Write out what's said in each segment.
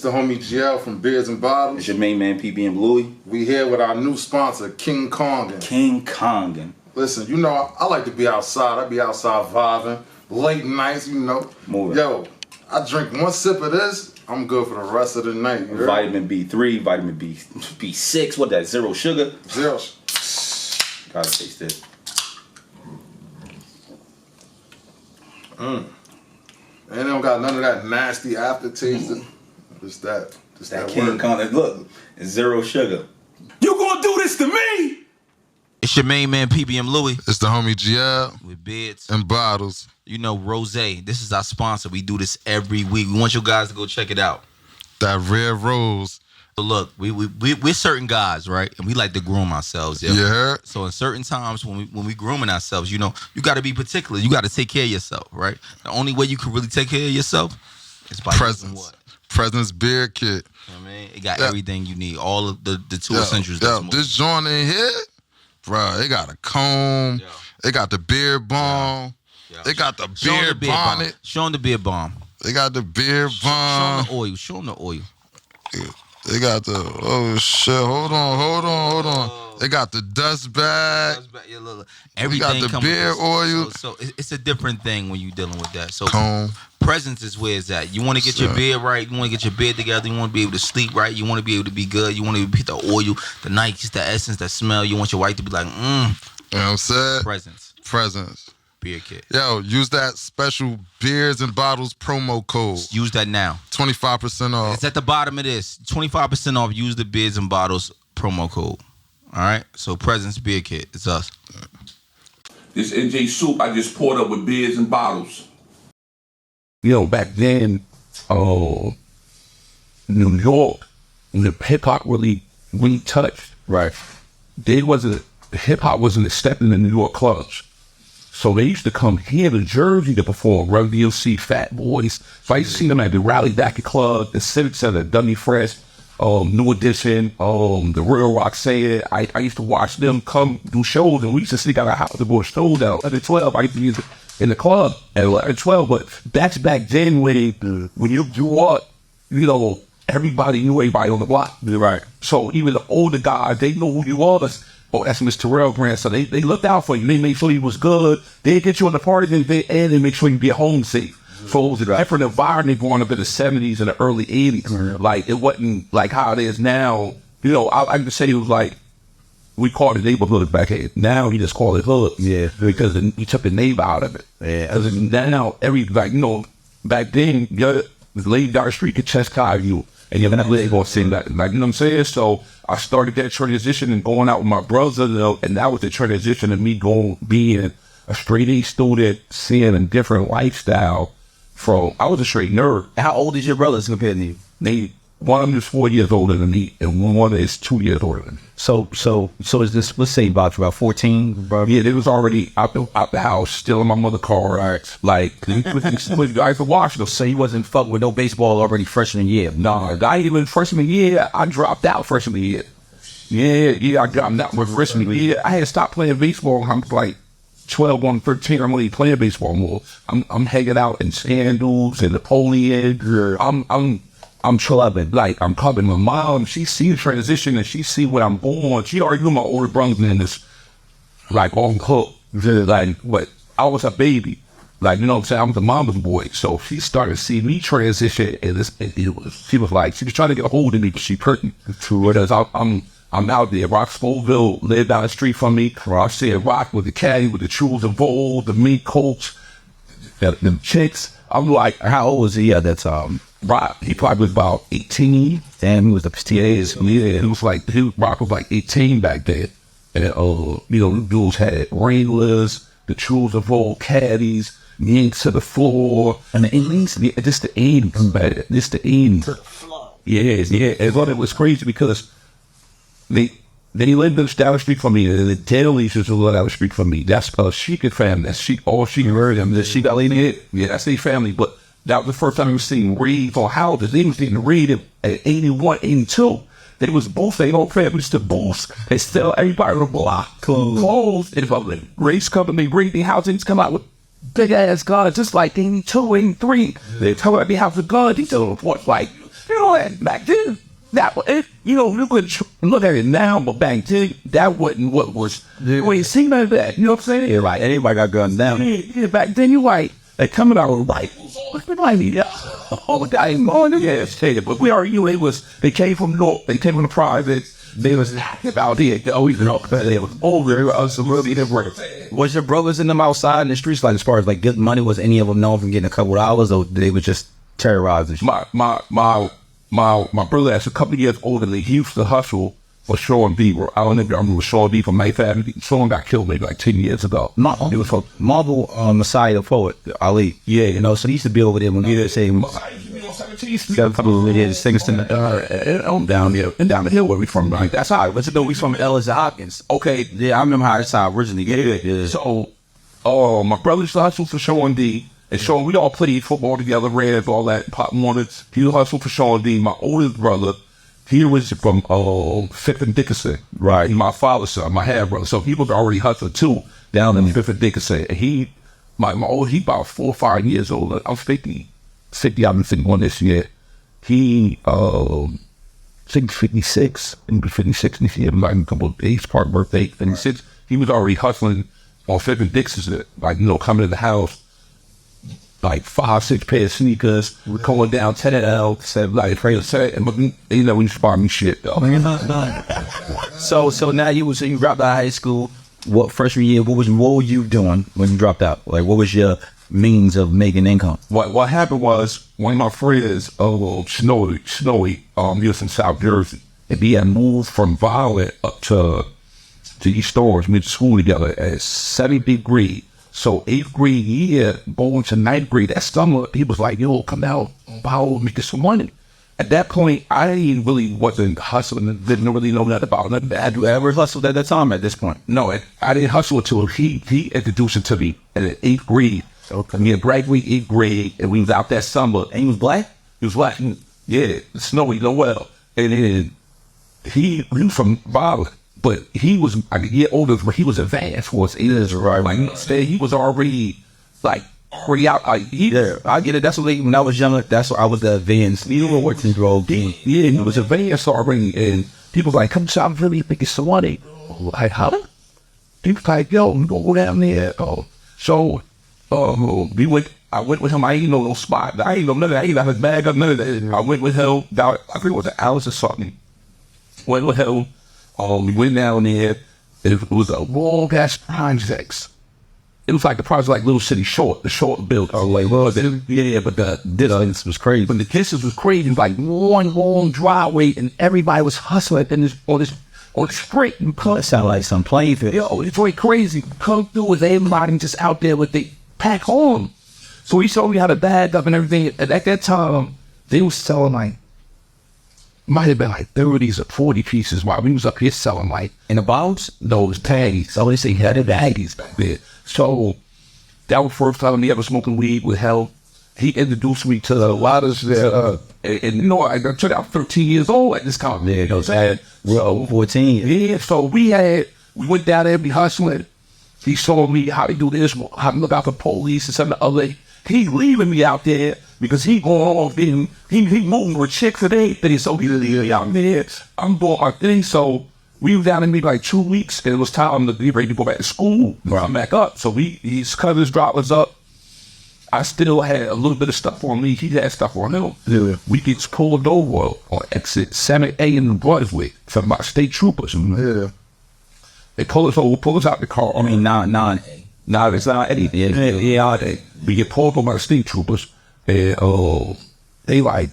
It's the homie GL from Beards and Bottles. It's your main man, pt.1. We here with our new sponsor, King Kongin. King Kongin. Listen, you know, I like to be outside. I be outside vibing, late nights, you know. Moving. Yo, I drink one sip of this, I'm good for the rest of the night. You vitamin B3, vitamin B6, what that, zero sugar? Zero. Gotta taste it. And they don't got none of that nasty aftertaste. Just that King Kongin. Look, it's zero sugar. You gonna do this to me? It's your main man, PBM Louie. It's the homie GL. With Beards and Bottles. You know, Rose. This is our sponsor. We do this every week. We want you guys to go check it out. That Red Rose. So look, we're certain guys, right? And we like to groom ourselves. Yeah. You heard? So in certain times when we grooming ourselves, you know, you got to be particular. You got to take care of yourself, right? The only way you can really take care of yourself is by using what? Presence beard kit. You know what I mean? It got everything you need. All of the two essentials. This joint in here, bro, it got a comb. It got the beard balm. It got the beard bonnet. Show them the beard balm. They got the beard balm. Show them the oil. Show them the oil. They got the, oh shit, hold on. They got the dust bag. Everything got the beard oil. So it's a different thing when you're dealing with that. So comb. Presence is where it's at. You want to get your beard right. You want to get your beard together. You want to be able to sleep right. You want to be able to be good. You want to get the oil, the Nikes, the essence, the smell. You want your wife to be like, You know what I'm saying? Presence. Beard kit. Yo, use that special Beards and Bottles promo code. Use that now. 25% off. It's at the bottom of this. 25% off. Use the Beards and Bottles promo code. All right? So Presence Beard Kit. It's us. This NJ soup I just poured up with Beards and Bottles. You know, back then, New York, the hip hop really touched. Right. Hip hop wasn't accepted in the New York clubs. So they used to come here to Jersey to perform, Run DMC, Fat Boys. So I used to see them at the Rally Dacker Club, the Civic Center, Dummy Fresh, New Edition, the Real Rock Say. I used to watch them come do shows, and we used to sneak out of the house to go to shows at 11-12. I used to be in the club at 11-12, but that's back then when you grew up, you know, everybody knew everybody on the block. Right. So even the older guys, they know who you was. Oh, that's Mr. Terrell Grant. So they looked out for you. They made sure you was good. They get you on the party and they make sure you get home safe. So it was a different environment growing up in the 70s and the early 80s. Like, it wasn't like how it is now. You know, I can say it was like, we called it neighborhood back then. Now we just call it hood. Yeah. Because you took the neighbor out of it. Yeah. Now, back then, the lady down the street could chest cow you. And you're not really going to say that. Like, you know what I'm saying? So I started that transition and going out with my brother, and that was the transition of me being a straight A student, seeing a different lifestyle I was a straight nerd. How old is your brothers compared to you? One of them is 4 years older than me, and one is 2 years older than me. So is this, let's say about 14, bro? Yeah, they was already out the house, still in my mother's car. Right. Like, with guys from Washington. So he wasn't fucking with no baseball already freshman year? No, I even freshman year, I dropped out freshman year. Yeah, I dropped out with freshman year. I had stopped playing baseball. I'm like 12 on 13. I'm really playing baseball more. I'm hanging out in Sandals and Napoleon. I'm clubbing. Like, I'm clubbing. My mom, she see the transition and she see what I'm going. She already knew my older brother in this, like, on hook. Like, what? I was a baby. Like, you know what I'm saying? I was a mama's boy. So she started seeing me transition, and she was trying to get a hold of me, but she couldn't. Because I'm out there. Rock Scoville lived down the street from me. I said Rock with the caddy, with the Trues of Old, the meat coach, them chicks. I'm like, how old was he at that time? Rock, he probably was about 18. Damn, he was the PTAs. Yeah, Rock was like 18 back then. And, dudes had Wranglers, the Trues of Old caddies, yanks to the floor. And the 80s? Yeah, this the 80s, man. This the 80s. Yeah. And what it was crazy because they lived down the street from me, and the Dailies used to live down the street from me. That's because Sheikah family. That's all she heard them. The Sheikah lady, yeah, that's their family. But that was the first time we seen Reed on houses. They was getting Reed at 81, 82. They was both their own families to boost. They sell everybody on the block clothes. And if race company, Reed, the housings come out with big ass guns, just like 82, 83. They tell me they have the gun. They tell them what, like You know, and back then, that was, you know, you could look at it now, but back then, that wasn't what was, well, it seemed like that, you know what I'm saying? Yeah, right. Anybody got guns down. Yeah, back then, you like, they coming out with rifles, oh, I ain't going to get but we already knew it was, they came from North, they came from the private, they was active out there, you know, they was over, us really different. Was your brothers in them outside in the streets, like as far as like good money? Was any of them known from getting a couple of hours, or they were just terrorizing? My brother, that's a couple of years older than me, he used to hustle for Sean B. I don't know if you remember Sean B. from Ninth Avenue. Sean got killed maybe like 10 years ago. It was for Marvel Messiah, the poet, Ali. Yeah, you know, so he used to be over there when he was saying, got a couple of the singers down there, and down the hill where we from. Right? That's how. Let's know we from Ellis Hopkins. Okay, yeah, I remember how that's how I originally get it. Yeah. So, my brother used to hustle for Sean D. And Sean, we all played football together, ran all that, pop mornings. He hustled for Sean D. My oldest brother, he was from Fifth and Dickinson. Right. My father's son, my half brother. So he was already hustling too down in Fifth and Dickinson. And he about 4 or 5 years old. I'm 50, I'm 51 this year. He, I think 56, and 56 this year, like a couple of days, part birthday, 56. He was already hustling on Fifth and Dickinson, like, you know, coming to the house. Like 5, 6 pair of sneakers, we're going down 10 L, said like afraid to say, and you know, we inspire me shit though. So now you dropped out of high school. What freshman year? What were you doing when you dropped out? Like, what was your means of making income? What happened was one of my friends, Snowy, he was in South Jersey, and he had moved from Violet up to East Orange. We went to school together at 7th grade. So 8th grade year, going to 9th grade, that summer, he was like, yo, come out, borrow me, get some money. At that point, I really wasn't hustling, didn't really know nothing about nothing. Had you ever hustled at that time at this point? No, I didn't hustle until he introduced it to me at 8th grade. Okay. Me and graduated 8th grade, and we was out that summer. And he was black? He was black. Yeah, Snowy, Noel. And then he was from Violet. But he was like a year older, but he was advanced for his age, right? Like, he was already out. I get it. That's what when I was younger, that's what I was the advanced. You were working role game. Yeah, he was advanced already, and people like, come to South Philly, think it's so money. Like, huh? He was like, yo, we go down there. So, I went with him. I ain't know no spot. I ain't know none of that. I ain't have his bag up, none of that. I went with him. I think it was an Alice or something. Went with him. We went down there. It was a long ass project. It was like the project like Little City Short, the short build. Yeah, but the distance was crazy. But the distance was crazy. Like one long driveway, and everybody was hustling on the street. That sound like some playing field. Yo, it's very crazy. Come through with everybody just out there with the pack home. So he showed me how to bag up and everything. And at that time, they was selling like, might have been like 30s or 40 pieces while we was up here selling like in the bottles? No, it was baggies. So they say he had the baggies back there. So that was the first time he ever smoking weed with hell. He introduced me to a lot of and you know, I turned out 13 years old at this time. Yeah, you know what I'm saying? We're 14. Yeah, so we went down there, be hustling. He showed me how to do this, how to look out for police and some of the other. He leaving me out there because he going off and he moving with chicks and everything. So he leaving out there. I'm doing my thing. So we were down in maybe like 2 weeks, and it was time to be ready to go back to school. I'm back up. So his cousins dropped us up. I still had a little bit of stuff on me. He had stuff on him. Yeah. We get pulled over on exit 7A in Brunswick from my state troopers. Yeah. They pull us out the car. I mean, non. Nah, it's not Eddie. Yeah. We get pulled over by the state troopers, and they like,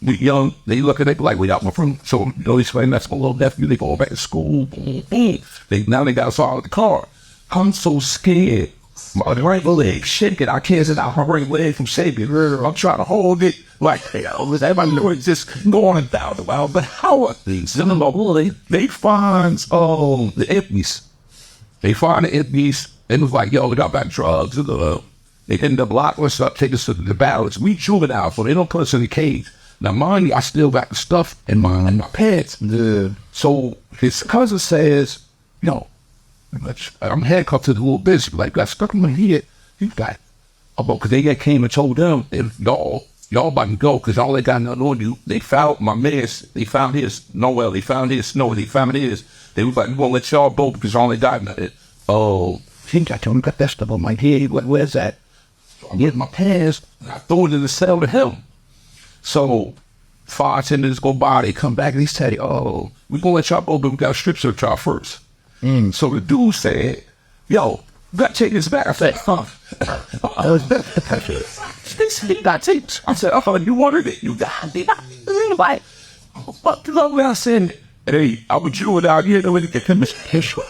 we young, they look at it like, we out my friend. So they explain that's my little nephew. They go back to school. Now they got us out of the car. I'm so scared. My right leg shaking. I can't sit out my right leg from shaking. I'm trying to hold it like, everybody know it's just going down the wild. But how are things? They find the hippies. They find the hippies, and it was like, yo, we got back drugs. They ended up locking us up, taking us to the balance. We juvenile, so they don't put us in the cage. Now, mind you, I still got the stuff in my pants. Yeah. So his cousin says, yo, I'm handcuffed to the little bitch. Like, got stuck in my head. You got, because they came and told them, no, y'all about to go because all they got nothing on you. They found my man's, they found his, Noel, they found his, Snow, they found his. They was like, we won't let y'all go because all they got nothing. Oh, I told him, got that stuff on my head. Where's that? So I get my pants, and I throw it in the cell to him. So 5 minutes go by, they come back and he said, oh, we gonna let y'all go, but we got to strip search y'all first. So the dude said, yo, you gotta take this back. I said, they got tapes. I said, oh, you wanted it. You got it. Like, fuck this over. I said, hey, I was chewing out here. Nobody can finish tissue.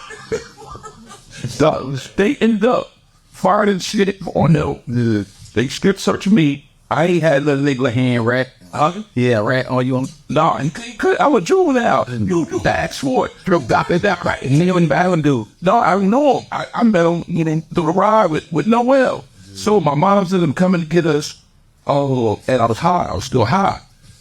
So they ended up firing shit on them. They strip searched me. I ain't had a little hand rat. Yeah, rat on you. No, I was juvenile. You asked for it. Got it that right. And he wouldn't buy him, dude. No, I know him. I met him through the ride with Noel. So my mom's and them coming to get us. Oh, and I was high. I was still high.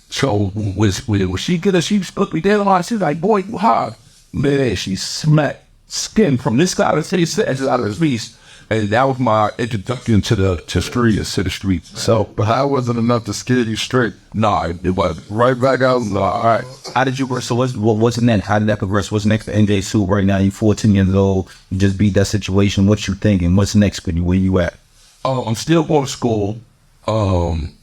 So when she get us, she looked me down on. She's like, boy, you high. Man, she smacked skin from this side of the city out of his beast. And that was my introduction to the street. So, but how wasn't enough to scare you straight? Nah, it wasn't. Right back out. All right. How did you progress? So what's next? How did that progress? What's next for NJ Soup right now? You 14 years old. You just beat that situation. What you thinking? What's next for you? Where you at? I'm still going to school. And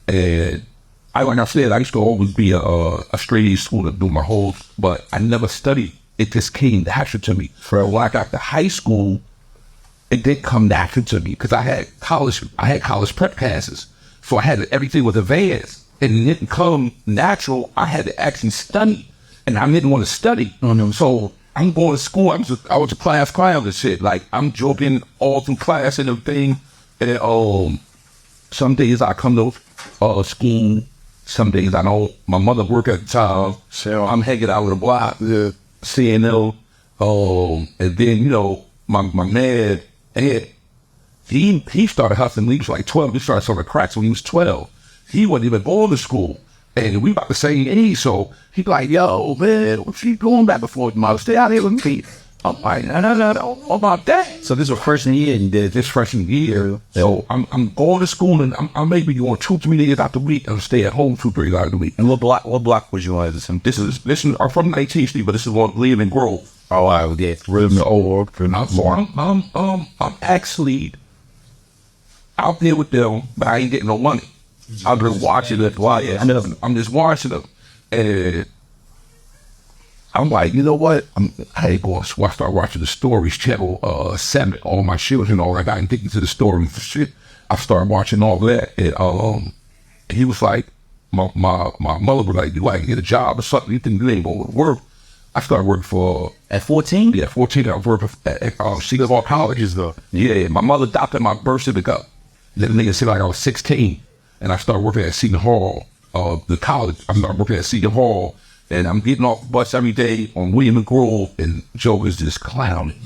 like I said, I used to always be a straight A student through my whole, but I never studied. It just came natural to me. For when I got to high school, it did come natural to me because I had college prep classes. So I had everything was advanced. And it didn't come natural. I had to actually study. And I didn't want to study. So I'm going to school. I was a class clown and shit. Like, I'm joking all through class and everything. And some days I come to school. Some days I don't. My mother worked at the time. So I'm hanging out with the block, seeing them. And then, my man, he started hustling when he was like 12. He started selling cracks when he was 12. He wasn't even going to school. And we about the same age, so he's like, yo, man, what you going back before your mother? Stay out here with me. I'm like, no, about that. So this was freshman year you did? This freshman year. So I'm going to school and I'm maybe going 2-3 days out the week and stay at home 2-3 days out of the week. And what block was you on? This is I'm from 19th Street, but this is on Liam and Grove. Oh, I would get rhythm old. I'm actually out there with them, but I ain't getting no money. I'm just watching it. I'm just watching them, and I'm like, you know what? I ain't going to start watching the stories channel 7, all my shows and all that. I ain't thinking to the stories for shit. I started watching all that, and he was like, my mother was like, do I get a job or something? You think you ain't going to work? I started working for... At 14? Yeah, 14. I was working at Seagull Hall Colleges, though. Yeah, my mother adopted my birth certificate. Then the nigga said like I was 16. And I started working at Seton Hall, the college. I started working at Seton Hall. And I'm getting off the bus every day on William and Grove. And Joe is just clowning.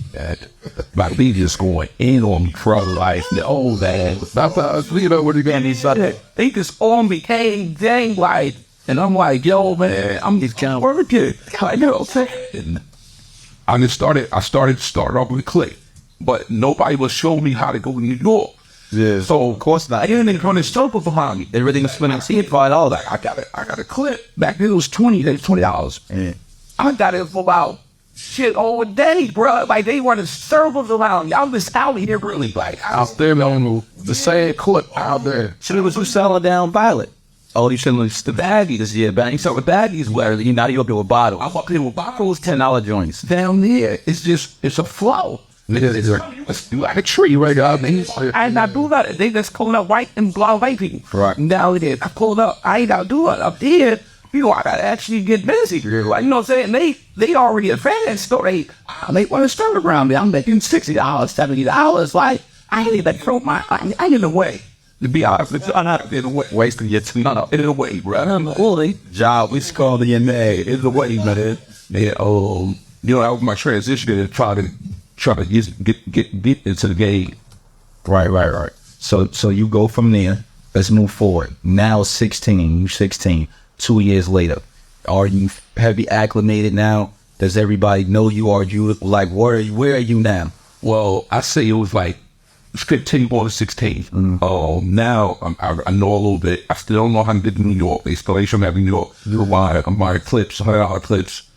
My lead just going in on me for life. Oh, man. What you got? They just on me, hey, dang, like... And I'm like, yo, man, I'm just kind of working. I know. And I started off with a click, but nobody was showing me how to go to New York. Yeah. So of course not. I didn't even run a circle behind me. Everything was spinning. See it for all that. I got a clip. Back then it was $20. I got it for about shit all day, bro. Like they running circles around me. I'm just out here really like out there on the same clip out there. So it was you selling down Violet. Oh, you selling the baggies, yeah, man. You sell the baggies where you now you up to a bottle. I'm up there with bottles, $10 joints. Down there, it's a flow. It's like a tree right out there. And I do that. They just call up white and black vaping. Right. Now it is. I pulled up. I ain't got to do it up there. I gotta actually get busy. Like, you know what I'm saying? They already advanced, so they want to start around me. I'm making $60, $70. Like, I ain't even throw I ain't in the way. To be honest, it's not in a way. Wasting your time. No, in a way, bro. Fully. Job, we call the MA. In the way, man. Yeah, that was my transition to try to get into the game. Right. So you go from there. Let's move forward. Now 16. You're 16. 2 years later. Have you acclimated now? Does everybody know you? Are you like where are you now? Well, I say it was like 15 going to 16. Now I know a little bit. I still don't know how to get to New York. They still ain't showing me New York. I'm buying clips, $100 clips.